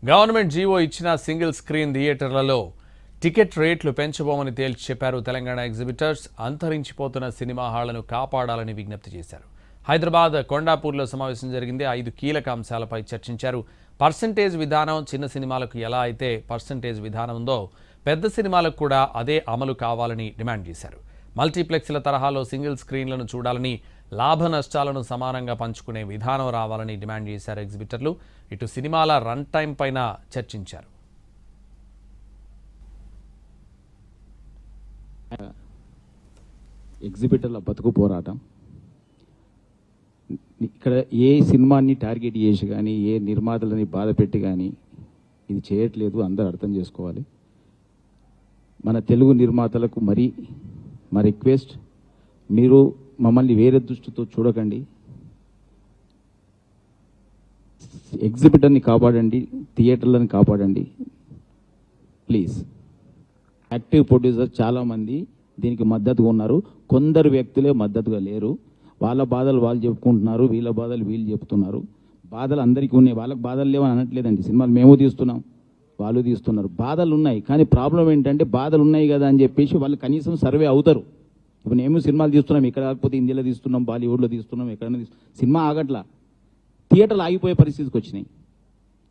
Government GO ఇచ్చిన single screen థియేటర్లలో ticket రేట్లు పెంచబోమని తేల్చి చెప్పారు. తెలంగాణ ఎగ్జిబిటర్స్ అంతరించిపోతున్న సినిమా హాళ్లను కాపాడాలని విజ్ఞప్తి చేశారు. హైదరాబాద్ కొండాపూర్లో సమావేశం జరిగింది. 5 కీలక అంశాలపై చర్చించారు. పర్సంటేజ్ విధానం చిన్న సినిమాలకు ఎలా అయితే పర్సంటేజ్ విధానం ఉందో పెద్ద సినిమాలకు కూడా అదే అమలు కావాలని డిమాండ్ చేశారు. మల్టీప్లెక్స్ల తరహాలో సింగిల్ స్క్రీన్లను చూడాలని, లాభ నష్టాలను సమానంగా పంచుకునే విధానం రావాలని డిమాండ్ చేశారు ఎగ్జిబిటర్లు. ఇటు సినిమాల రన్ టైం పైన చర్చించారు. ఎగ్జిబిటర్ల బతుకు పోరాటం ఇక్కడ ఏ సినిమాని టార్గెట్ చేసి కానీ ఏ నిర్మాతలని బాధ పెట్టి కానీ ఇది చేయట్లేదు. అందరూ అర్థం చేసుకోవాలి. మన తెలుగు నిర్మాతలకు మా రిక్వెస్ట్, మీరు మమ్మల్ని వేరే దృష్టితో చూడకండి. ఎగ్జిబిటర్ని కాపాడండి, థియేటర్లను కాపాడండి ప్లీజ్. యాక్టివ్ ప్రొడ్యూసర్ చాలామంది దీనికి మద్దతుగా ఉన్నారు. కొందరు వ్యక్తులే మద్దతుగా లేరు. వాళ్ళ బాధలు వాళ్ళు చెప్పుకుంటున్నారు, వీళ్ళ బాధలు వీళ్ళు చెప్తున్నారు. బాధలు అందరికీ ఉన్నాయి. వాళ్ళకి బాధలు లేవని అనట్లేదండి. సినిమాలు మేము తీస్తున్నాం, వాళ్ళు తీస్తున్నారు. బాధలు ఉన్నాయి. కానీ ప్రాబ్లం ఏంటంటే బాధలు ఉన్నాయి కదా అని చెప్పేసి వాళ్ళు కనీసం సర్వే అవుతారు. ఇప్పుడు మేము సినిమాలు తీస్తున్నాం, ఇక్కడ కాకపోతే హిందీలో తీస్తున్నాం, బాలీవుడ్లో తీస్తున్నాం, ఎక్కడైనా సినిమా ఆగట్లా, థియేటర్లు ఆగిపోయే పరిస్థితికి వచ్చినాయి.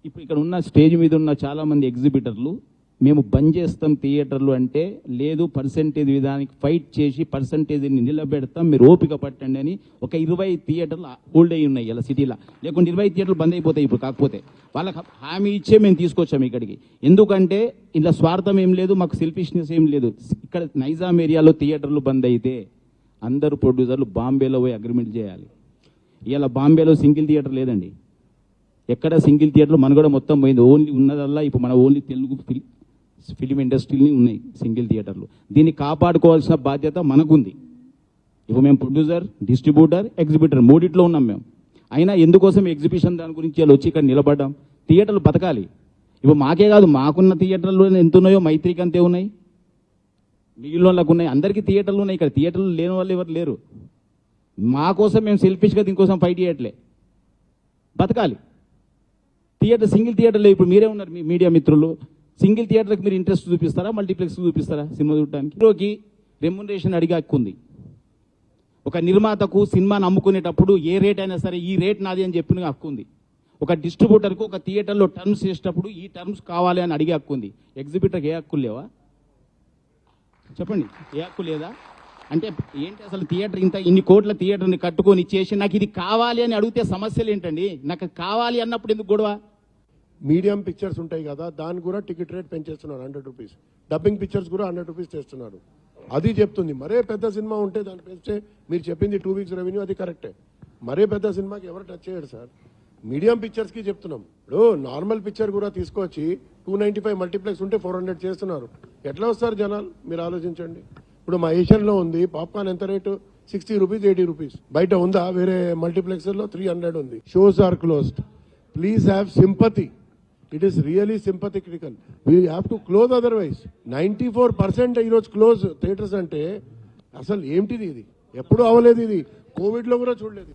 ఇప్పుడు ఇక్కడ ఉన్న స్టేజ్ మీద ఉన్న చాలామంది ఎగ్జిబిటర్లు మేము బంద్ చేస్తాం థియేటర్లు అంటే, లేదు పర్సంటేజ్ విధానానికి ఫైట్ చేసి పర్సంటేజ్ని నిలబెడతాం, మీరు ఓపిక పట్టండి అని ఒక 20 థియేటర్లు హోల్డ్ అయ్యి ఉన్నాయి ఇలా సిటీలో. లేకుంటే 20 థియేటర్లు బంద్ అయిపోతాయి. ఇప్పుడు కాకపోతే వాళ్ళకి హామీ ఇచ్చే మేము తీసుకొచ్చాము ఇక్కడికి. ఎందుకంటే ఇలా స్వార్థం ఏం లేదు, మాకు సెల్ఫిష్నెస్ ఏం లేదు. ఇక్కడ నైజాం ఏరియాలో థియేటర్లు బంద్ అయితే అందరూ ప్రొడ్యూసర్లు బాంబేలో పోయి అగ్రిమెంట్ చేయాలి. ఇలా బాంబేలో సింగిల్ థియేటర్ లేదండి. ఎక్కడ సింగిల్ థియేటర్లు మనుగడ మొత్తం పోయింది. ఓన్లీ ఉన్నదల్లా ఇప్పుడు మన ఓన్లీ తెలుగు ఫిలిం ఇండస్ట్రీని ఉన్నాయి సింగిల్ థియేటర్లు. దీన్ని కాపాడుకోవాల్సిన బాధ్యత మనకుంది. ఇప్పుడు మేము ప్రొడ్యూసర్, డిస్ట్రిబ్యూటర్, ఎగ్జిబిటర్ మూడిట్లో ఉన్నాం మేము. అయినా ఎందుకోసం ఎగ్జిబిషన్ దాని గురించి వాళ్ళు వచ్చి ఇక్కడ నిలబడ్డాం. థియేటర్లు బతకాలి. ఇప్పుడు మాకే కాదు, మాకున్న థియేటర్లు ఎంత ఉన్నాయో మైత్రికి అంతే ఉన్నాయి, మిగిలిన వాళ్ళకు ఉన్నాయి. అందరికీ థియేటర్లు ఉన్నాయి. ఇక్కడ థియేటర్లు లేని వాళ్ళు ఎవరు లేరు. మా కోసం మేము సెల్ఫిష్గా దీనికోసం ఫైట్ చేయట్లే. బతకాలి. థియేటర్ సింగిల్ థియేటర్లో ఇప్పుడు మీరే ఉన్నారు, మీ మీడియా మిత్రులు. సింగిల్ థియేటర్కి మీరు ఇంట్రెస్ట్ చూపిస్తారా, మల్టీప్లెక్స్ చూపిస్తారా సినిమా చూడటానికి? హీరోకి రెమ్యునరేషన్ అడిగే హక్కు ఉంది. ఒక నిర్మాతకు సినిమాను అమ్ముకునేటప్పుడు ఏ రేట్ అయినా సరే ఈ రేట్ నాది అని చెప్పిన హక్కు ఉంది. ఒక డిస్ట్రిబ్యూటర్కు ఒక థియేటర్లో టర్మ్స్ చేసేటప్పుడు ఈ టర్మ్స్ కావాలి అని అడిగే హక్కు ఉంది. ఎగ్జిబిటర్కి ఏ హక్కులు లేవా చెప్పండి? ఏ హక్కు లేదా? అంటే ఏంటి అసలు? థియేటర్ ఇన్ని కోట్ల థియేటర్ని కట్టుకొని చేసి నాకు ఇది కావాలి అని అడిగితే సమస్యలు ఏంటండి? నాకు కావాలి అన్నప్పుడు ఎందుకు గొడవ? మీడియం పిక్చర్స్ ఉంటాయి కదా, దాని కూడా టికెట్ రేట్ పెంచేస్తున్నారు 100 రూపీస్. డబ్బింగ్ పిక్చర్స్ కూడా 100 రూపీస్ చేస్తున్నారు. అది చెప్తుంది. మరే పెద్ద సినిమా ఉంటే దాన్ని పెంచితే మీరు చెప్పింది 2 వీక్స్ రెవెన్యూ అది కరెక్టే. మరే పెద్ద సినిమాకి ఎవరు టచ్ చేయడు సార్. మీడియం పిక్చర్స్కి చెప్తున్నాం. ఇప్పుడు నార్మల్ పిక్చర్ కూడా తీసుకొచ్చి 295 మల్టీప్లెక్స్ ఉంటే 400 చేస్తున్నారు. ఎట్లా వస్తారు జనాలు? మీరు ఆలోచించండి. ఇప్పుడు మా ఏషియన్లో ఉంది పాప్కార్న్ ఎంత రేటు? 60 rupees, 80 rupees. బయట ఉందా? వేరే మల్టీప్లెక్స్లో 300 ఉంది. Shows are closed. Please have sympathy. It is really sympathy critical. We have to close otherwise. 94% ఈరోజు క్లోజ్ థియేటర్స్ అంటే అసలు ఏమిటిది? ఇది ఎప్పుడు అవ్వలేదు. ఇది కోవిడ్లో కూడా చూడలేదు.